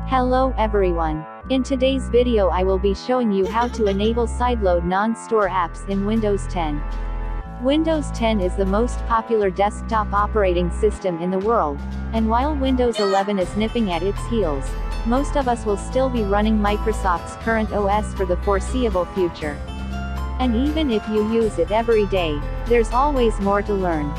Hello everyone. In today's video I will be showing you how to enable sideload non-store apps in Windows 10. Windows 10 is the most popular desktop operating system in the world, and while Windows 11 is nipping at its heels, most of us will still be running Microsoft's current OS for the foreseeable future. And even if you use it every day, there's always more to learn.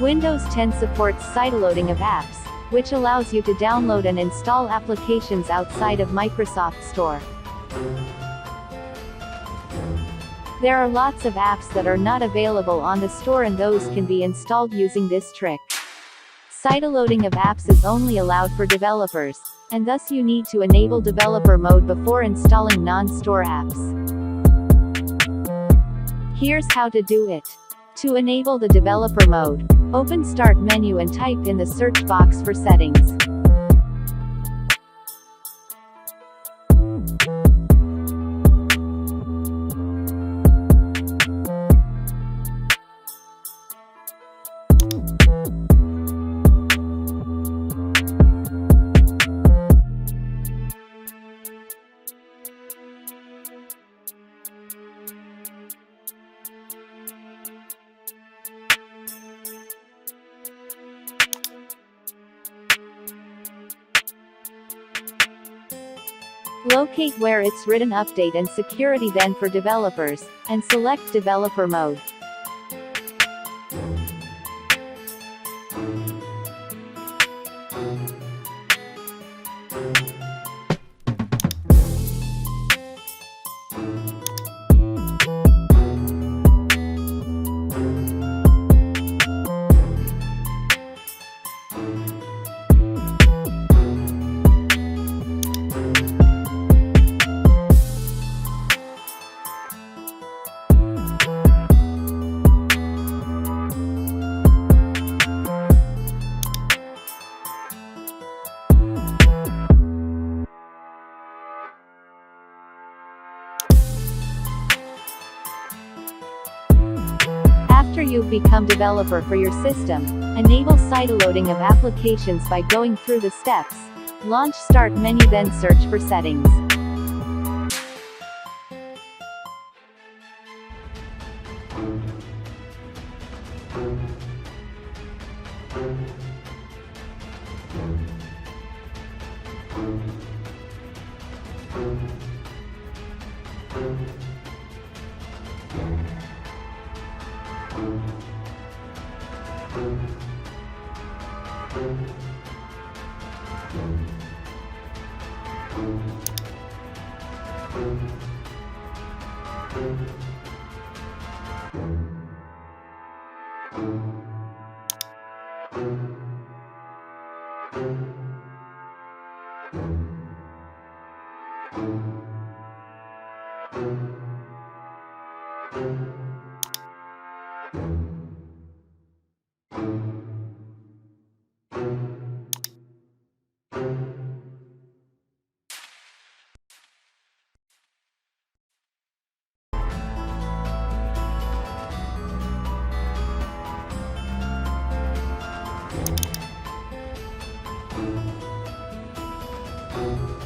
Windows 10 supports sideloading of apps, which allows you to download and install applications outside of Microsoft Store. There are lots of apps that are not available on the store, and those can be installed using this trick. Sideloading of apps is only allowed for developers, and thus you need to enable developer mode before installing non-store apps. Here's how to do it. To enable the developer mode, open Start menu and type in the search box for Settings. Locate where it's written Update and Security, then for Developers, and select Developer Mode. After you've become developer for your system, enable sideloading of applications by going through the steps. Launch Start menu, then search for Settings.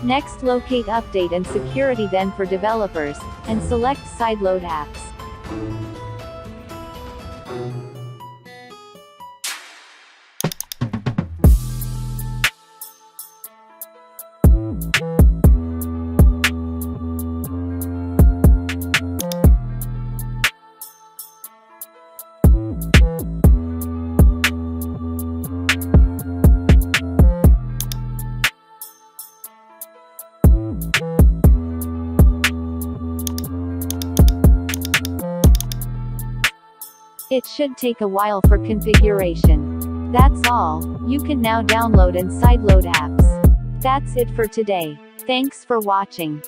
Next, locate Update and Security, then for Developers, and select Sideload Apps. It should take a while for configuration. That's all. You can now download and sideload apps. That's it for today. Thanks for watching.